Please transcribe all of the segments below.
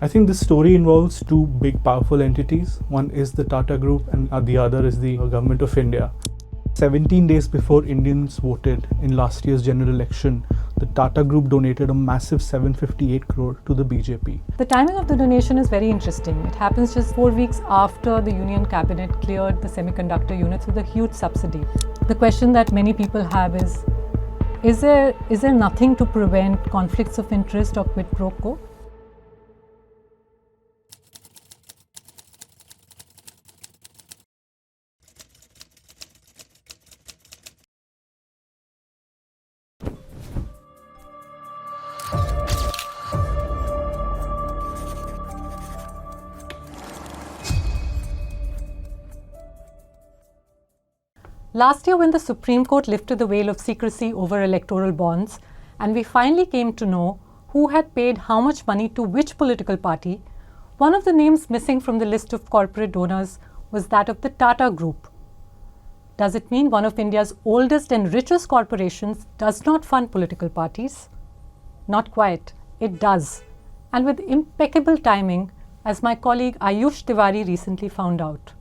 I think this story involves two big powerful entities. One is the Tata Group and the other is the Government of India. 17 days before Indians voted in last year's general election, the Tata Group donated a massive 758 crore to the BJP. The timing of the donation is very interesting. It happens just 4 weeks after the Union Cabinet cleared the semiconductor units with a huge subsidy. The question that many people have is there nothing to prevent conflicts of interest or quid pro quo? Last year, when the Supreme Court lifted the veil of secrecy over electoral bonds, and we finally came to know who had paid how much money to which political party, one of the names missing from the list of corporate donors was that of the Tata Group. Does it mean one of India's oldest and richest corporations does not fund political parties? Not quite. It does. And with impeccable timing, as my colleague Ayush Tiwari recently found out.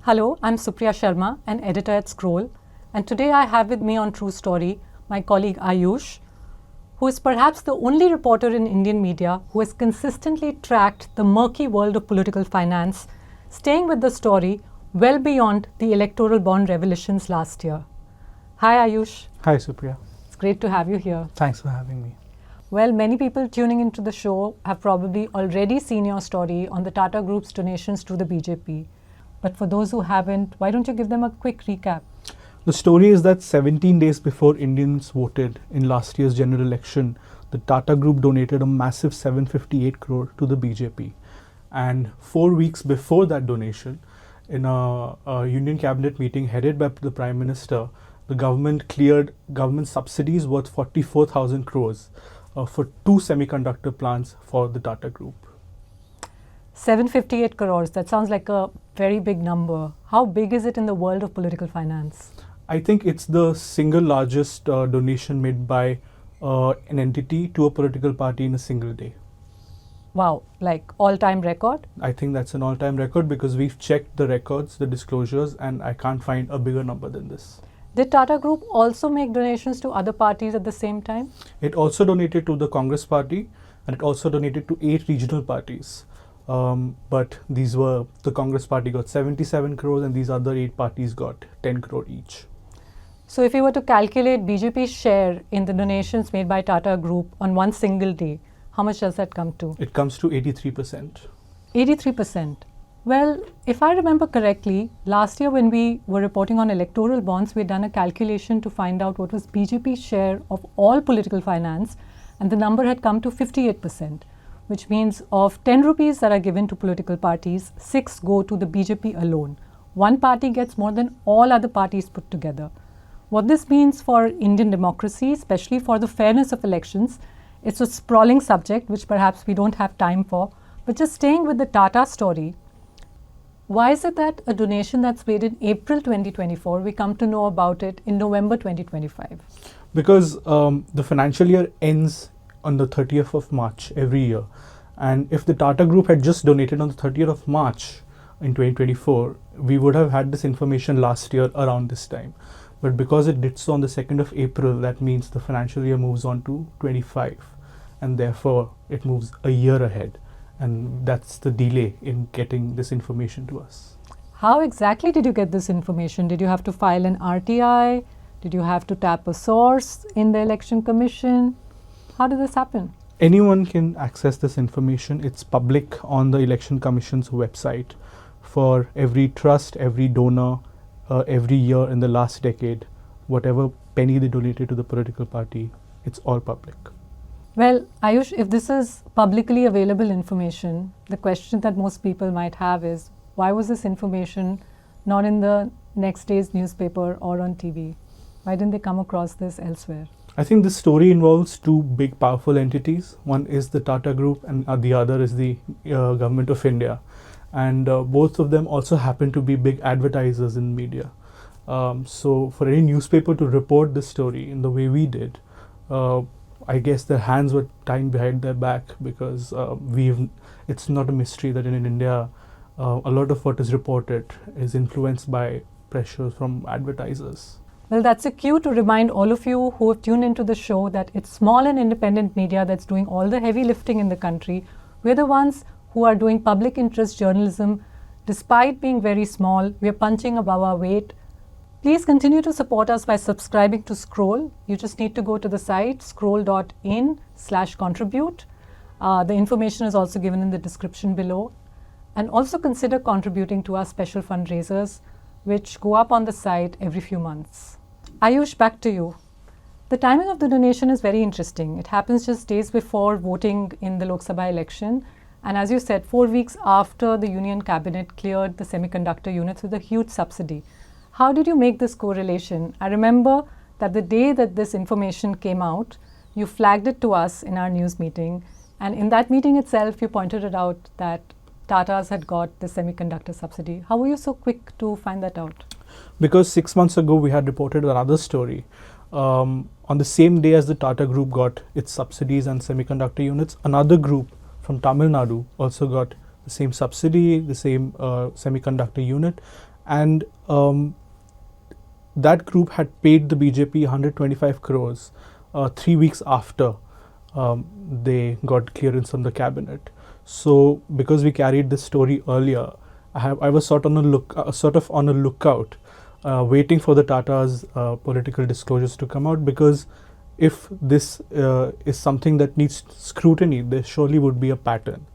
Hello, I'm Supriya Sharma, an editor at Scroll, and today I have with me on True Story my colleague Ayush, who is perhaps the only reporter in Indian media who has consistently tracked the murky world of political finance, staying with the story well beyond the electoral bond revelations last year. Hi Ayush. Hi Supriya. It's great to have you here. Thanks for having me. Well, many people tuning into the show have probably already seen your story on the Tata Group's donations to the BJP. But for those who haven't, why don't you give them a quick recap? The story is that 17 days before Indians voted in last year's general election, the Tata Group donated a massive 758 crore to the BJP. And 4 weeks before that donation, in a Union Cabinet meeting headed by the Prime Minister, the government cleared government subsidies worth 44,000 crores for 2 semiconductor plants for the Tata Group. 758 crores, that sounds like a very big number. How big is it in the world of political finance? I think it's the single largest donation made by an entity to a political party in a single day. Wow, like all-time record? I think that's an all-time record because we've checked the records, the disclosures, and I can't find a bigger number than this. Did Tata Group also make donations to other parties at the same time? It also donated to the Congress party and it also donated to 8 regional parties. But the Congress party got 77 crores and these other 8 parties got 10 crore each. So if you were to calculate BJP's share in the donations made by Tata Group on one single day, how much does that come to? It comes to 83%. 83%. Well, if I remember correctly, last year when we were reporting on electoral bonds, we had done a calculation to find out what was BJP's share of all political finance, and the number had come to 58%. Which means of 10 rupees that are given to political parties, 6 go to the BJP alone. One party gets more than all other parties put together. What this means for Indian democracy, especially for the fairness of elections, it's a sprawling subject which perhaps we don't have time for. But just staying with the Tata story, why is it that a donation that's made in April 2024, we come to know about it in November 2025? Because the financial year ends on the 30th of March every year. And if the Tata Group had just donated on the 30th of March in 2024, we would have had this information last year around this time. But because it did so on the 2nd of April, that means the financial year moves on to 25. And therefore, it moves a year ahead. And that's the delay in getting this information to us. How exactly did you get this information? Did you have to file an RTI? Did you have to tap a source in the Election Commission? How did this happen? Anyone can access this information. It's public on the Election Commission's website for every trust, every donor, every year in the last decade. Whatever penny they donated to the political party, it's all public. Well, Ayush, if this is publicly available information, the question that most people might have is, why was this information not in the next day's newspaper or on TV? Why didn't they come across this elsewhere? I think this story involves two big powerful entities. One is the Tata Group and the other is the Government of India. And both of them also happen to be big advertisers in media. So for any newspaper to report this story in the way we did, I guess their hands were tied behind their back, because it's not a mystery that in India, a lot of what is reported is influenced by pressures from advertisers. Well, that's a cue to remind all of you who have tuned into the show that it's small and independent media that's doing all the heavy lifting in the country. We're the ones who are doing public interest journalism. Despite being very small, we're punching above our weight. Please continue to support us by subscribing to Scroll. You just need to go to the site scroll.in/contribute. The information is also given in the description below. And also consider contributing to our special fundraisers, which go up on the site every few months. Ayush, back to you. The timing of the donation is very interesting. It happens just days before voting in the Lok Sabha election. And as you said, 4 weeks after the Union Cabinet cleared the semiconductor units with a huge subsidy. How did you make this correlation? I remember that the day that this information came out, you flagged it to us in our news meeting. And in that meeting itself, you pointed it out that Tata's had got the semiconductor subsidy. How were you so quick to find that out? Because 6 months ago, we had reported another story. On the same day as the Tata Group got its subsidies and semiconductor units, another group from Tamil Nadu also got the same subsidy, the same semiconductor unit. And that group had paid the BJP 125 crores 3 weeks after they got clearance from the cabinet. So, because we carried this story earlier, I was sort of on a lookout, waiting for the Tata's political disclosures to come out, because if this is something that needs scrutiny, there surely would be a pattern.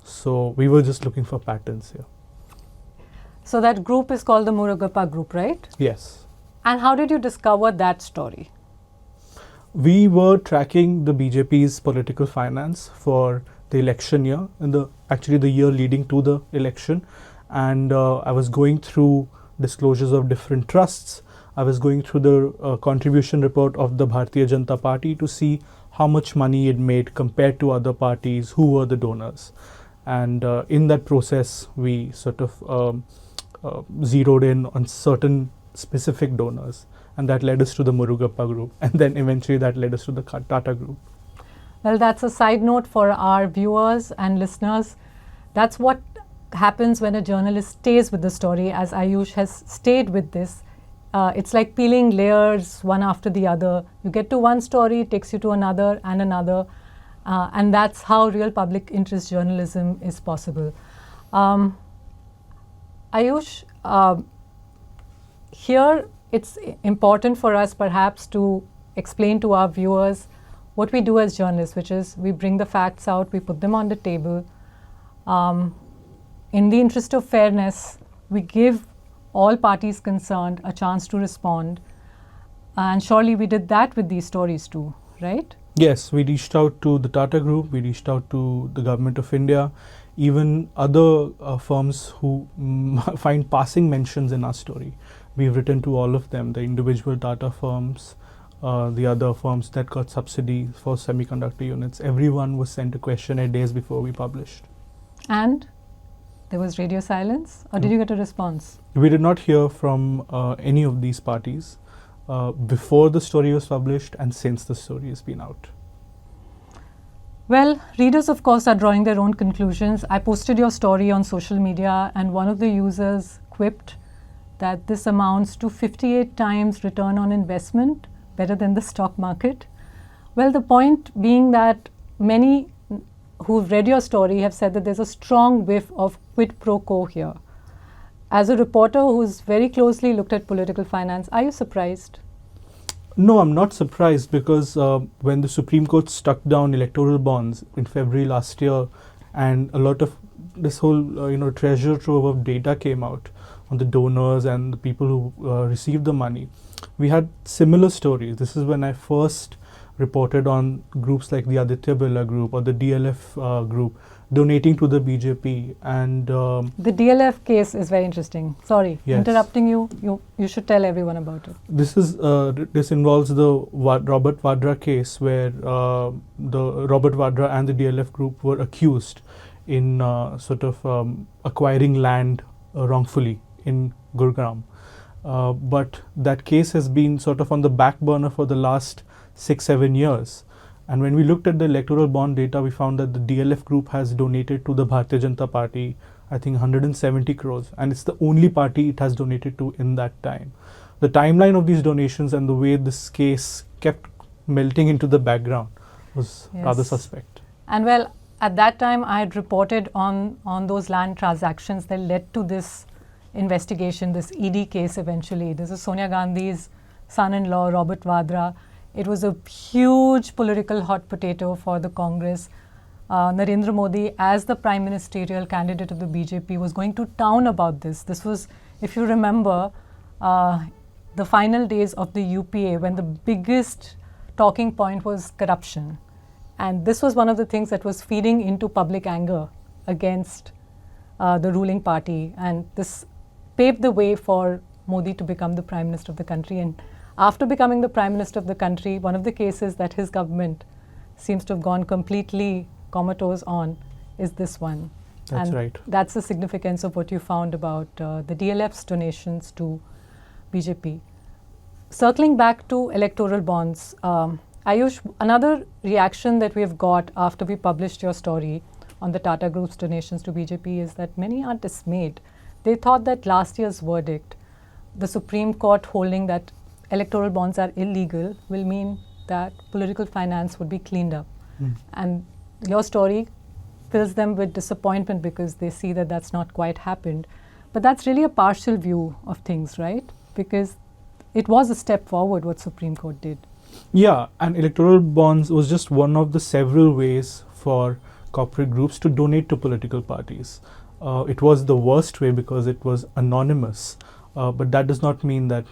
So, we were just looking for patterns here. So that group is called the Murugappa Group, right? Yes. And how did you discover that story? We were tracking the BJP's political finance for the election year, actually the year leading to the election, and I was going through disclosures of different trusts. I was going through the contribution report of the Bharatiya Janata Party to see how much money it made compared to other parties, who were the donors. And in that process, we sort of zeroed in on certain specific donors, and that led us to the Murugappa Group, and then eventually that led us to the Tata Group. Well, that's a side note for our viewers and listeners. That's what happens when a journalist stays with the story, as Ayush has stayed with this. It's like peeling layers one after the other. You get to one story, it takes you to another and another. And that's how real public interest journalism is possible. Ayush, here it's important for us perhaps to explain to our viewers what we do as journalists, which is we bring the facts out, we put them on the table. In the interest of fairness, we give all parties concerned a chance to respond. And surely we did that with these stories too, right? Yes, we reached out to the Tata Group, we reached out to the Government of India, even other firms who find passing mentions in our story. We've written to all of them, the individual Tata firms, the other firms that got subsidies for semiconductor units. Everyone was sent a questionnaire days before we published. And there was radio silence, or did you get a response? We did not hear from any of these parties before the story was published and since the story has been out. Well, readers of course are drawing their own conclusions. I posted your story on social media, and one of the users quipped that this amounts to 58 times return on investment, better than the stock market. Well, the point being that many who've read your story have said that there's a strong whiff of quid pro quo here. As a reporter who's very closely looked at political finance, are you surprised? No, I'm not surprised, because when the Supreme Court struck down electoral bonds in February last year, and a lot of this whole treasure trove of data came out on the donors and the people who received the money, we had similar stories. This is when I first reported on groups like the Aditya Birla Group or the DLF Group donating to the BJP. And the DLF case is very interesting. Sorry, yes. Interrupting you. You should tell everyone about it. This involves the Robert Vadra case, where the Robert Vadra and the DLF Group were accused in acquiring land wrongfully in Gurgaon. But that case has been sort of on the back burner for the last 6-7 years. And when we looked at the electoral bond data, we found that the DLF group has donated to the Bharatiya Janata Party, I think 170 crores, and it's the only party it has donated to in that time. The timeline of these donations and the way this case kept melting into the background was rather Yes. suspect. And well, at that time, I had reported on those land transactions that led to this investigation, this ED case eventually. This is Sonia Gandhi's son-in-law, Robert Vadra. It was a huge political hot potato for the Congress. Narendra Modi, as the prime ministerial candidate of the BJP, was going to town about this. This was, if you remember, the final days of the UPA, when the biggest talking point was corruption. And this was one of the things that was feeding into public anger against the ruling party. And this paved the way for Modi to become the prime minister of the country. And after becoming the prime minister of the country, one of the cases that his government seems to have gone completely comatose on is this one. That's and right. That's the significance of what you found about the DLF's donations to BJP. Circling back to electoral bonds, Ayush, another reaction that we have got after we published your story on the Tata Group's donations to BJP is that many are dismayed. They thought that last year's verdict, the Supreme Court holding that electoral bonds are illegal, will mean that political finance would be cleaned up. And your story fills them with disappointment because they see that that's not quite happened. But that's really a partial view of things, right? Because it was a step forward what Supreme Court did. Yeah, and electoral bonds was just one of the several ways for corporate groups to donate to political parties. It was the worst way because it was anonymous. But that does not mean that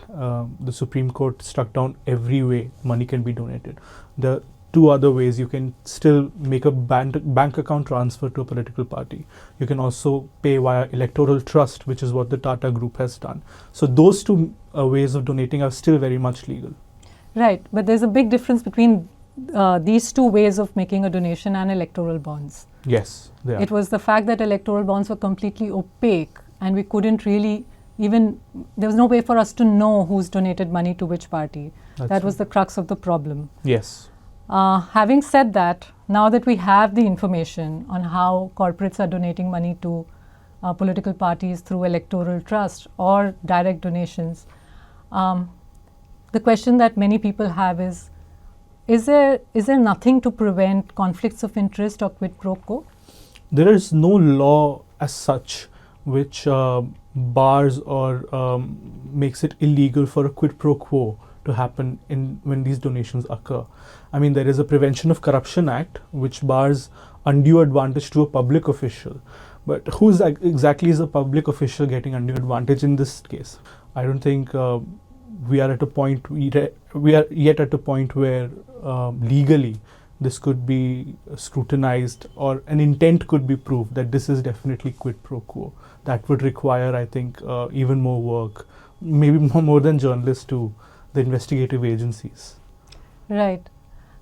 the Supreme Court struck down every way money can be donated. The two other ways: you can still make a bank account transfer to a political party. You can also pay via electoral trust, which is what the Tata Group has done. So those two ways of donating are still very much legal. Right, but there's a big difference between these two ways of making a donation and electoral bonds. Yes, they are. It was the fact that electoral bonds were completely opaque and we couldn't really there was no way for us to know who's donated money to which party. That was the crux of the problem. Yes. Having said that, now that we have the information on how corporates are donating money to political parties through electoral trust or direct donations, the question that many people have is there nothing to prevent conflicts of interest or quid pro quo? There is no law as such which bars or makes it illegal for a quid pro quo to happen when these donations occur. I mean, there is a Prevention of Corruption Act which bars undue advantage to a public official. But who exactly is a public official getting undue advantage in this case? I don't think we are at a point yet at a point where legally this could be scrutinized or an intent could be proved that this is definitely quid pro quo. That would require, I think, even more work, maybe more than journalists to the investigative agencies. Right.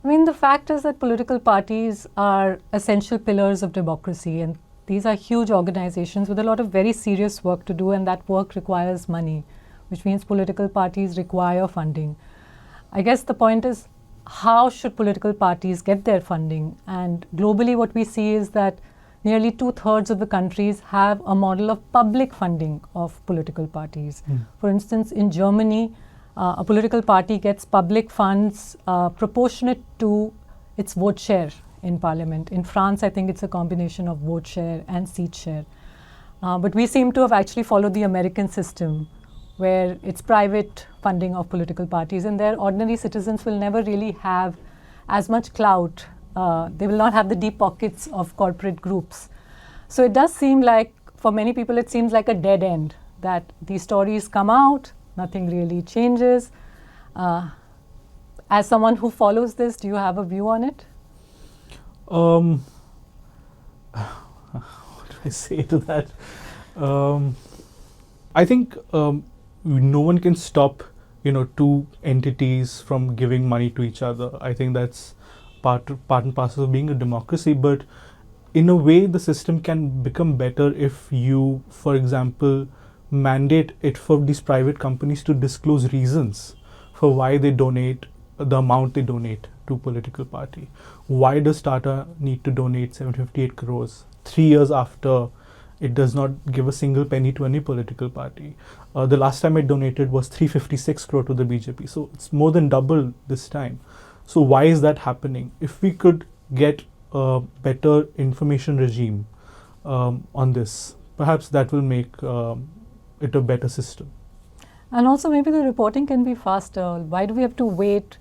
I mean, the fact is that political parties are essential pillars of democracy, and these are huge organizations with a lot of very serious work to do, and that work requires money, which means political parties require funding. I guess the point is, how should political parties get their funding? And globally, what we see is that nearly 2/3 of the countries have a model of public funding of political parties. For instance, in Germany, a political party gets public funds proportionate to its vote share in parliament. In France, I think it's a combination of vote share and seat share. But we seem to have actually followed the American system, where it's private funding of political parties, and their ordinary citizens will never really have as much clout. They will not have the deep pockets of corporate groups. So it does seem like, for many people, it seems like a dead end, that these stories come out, nothing really changes. As someone who follows this, do you have a view on it? What do I say to that? I think no one can stop, two entities from giving money to each other. I think that's part and parcel of being a democracy. But in a way, the system can become better if you, for example, mandate it for these private companies to disclose reasons for why they donate the amount they donate to political party. Why does Tata need to donate 758 crores 3 years after it does not give a single penny to any political party? The last time it donated was 356 crore to the BJP. So it's more than double this time. So why is that happening? If we could get a better information regime on this, perhaps that will make it a better system. And also maybe the reporting can be faster. Why do we have to wait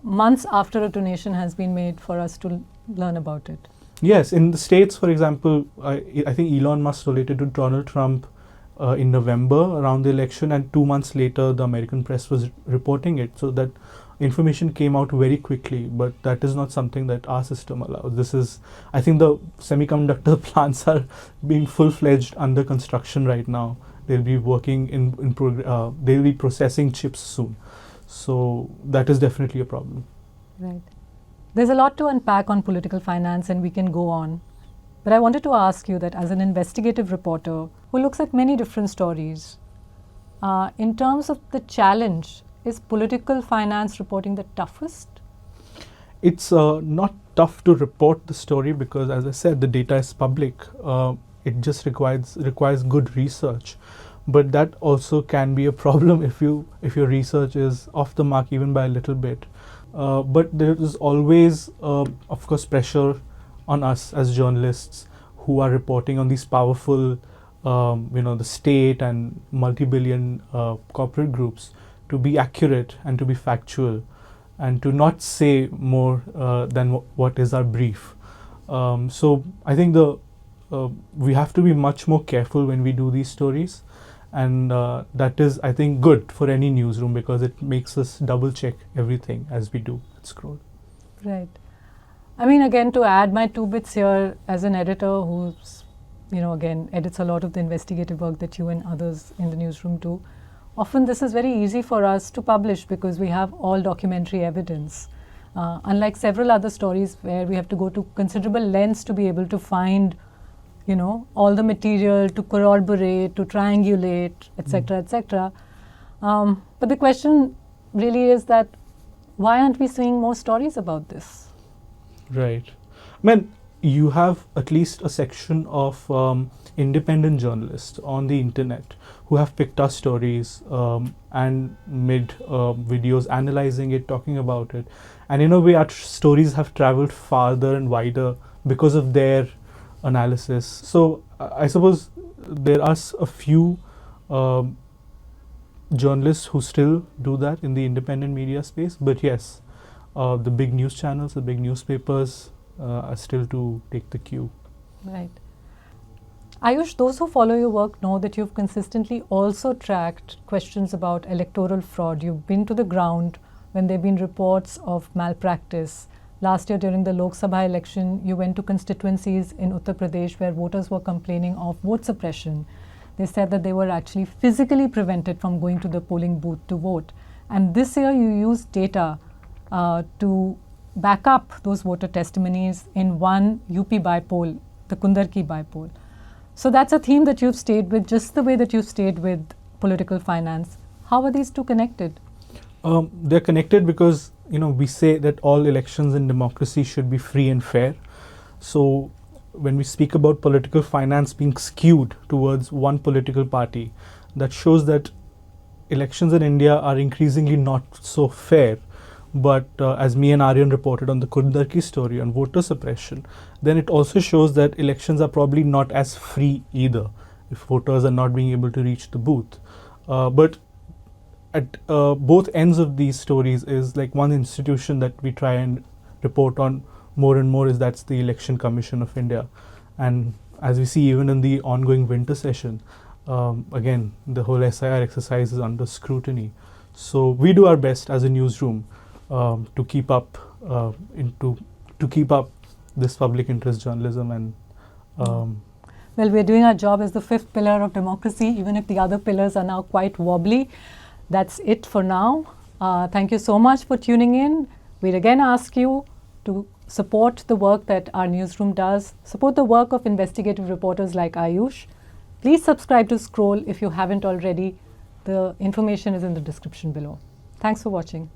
months after a donation has been made for us to learn about it? Yes, in the States, for example, I think Elon Musk donated to Donald Trump in November around the election, and 2 months later the American press was reporting it. So that information came out very quickly, but that is not something that our system allows. This is, I think the semiconductor plants are being full-fledged under construction right now. They'll be working they'll be processing chips soon. So that is definitely a problem. Right. There's a lot to unpack on political finance, and we can go on. But I wanted to ask you that as an investigative reporter who looks at many different stories, in terms of the challenge, is political finance reporting the toughest? It's not tough to report the story because, as I said, the data is public. It just requires good research, but that also can be a problem if your research is off the mark even by a little bit. But there is always, of course, pressure on us as journalists who are reporting on these powerful, the state and multi-billion corporate groups to be accurate and to be factual and to not say more than what is our brief. So I think we have to be much more careful when we do these stories, and that is, I think, good for any newsroom because it makes us double check everything as we do at Scroll. Right. I mean, again, to add my 2 bits here, as an editor who's, again, edits a lot of the investigative work that you and others in the newsroom do, often this is very easy for us to publish because we have all documentary evidence. Unlike several other stories where we have to go to considerable lengths to be able to find all the material, to corroborate, to triangulate, etc., etc. But the question really is that why aren't we seeing more stories about this? Right. I mean, you have at least a section of independent journalists on the internet who have picked our stories and made videos analyzing it, talking about it. And in a way, our stories have traveled farther and wider because of their analysis. So I suppose there are a few journalists who still do that in the independent media space, but yes, the big news channels, the big newspapers are still to take the cue. Right. Ayush, those who follow your work know that you've consistently also tracked questions about electoral fraud. You've been to the ground when there have been reports of malpractice. Last year during the Lok Sabha election, you went to constituencies in Uttar Pradesh where voters were complaining of vote suppression. They said that they were actually physically prevented from going to the polling booth to vote. And this year you used data to back up those voter testimonies in one UP bypoll, the Kundarki bypoll. So that's a theme that you've stayed with, just the way that you've stayed with political finance. How are these two connected? They're connected because we say that all elections in democracy should be free and fair. So when we speak about political finance being skewed towards one political party, that shows that elections in India are increasingly not so fair. But as me and Aryan reported on the Kundarki story on voter suppression, then it also shows that elections are probably not as free either if voters are not being able to reach the booth. But at both ends of these stories is like one institution that we try and report on more and more, is that's the Election Commission of India. And as we see even in the ongoing winter session, again, the whole SIR exercise is under scrutiny. So we do our best as a newsroom to keep up this public interest journalism and well, we're doing our job as the fifth pillar of democracy, even if the other pillars are now quite wobbly. That's it for now. Thank you so much for tuning in. We'd again ask you to support the work that our newsroom does, support the work of investigative reporters like Ayush. Please subscribe to Scroll if you haven't already. The information is in the description below. Thanks for watching.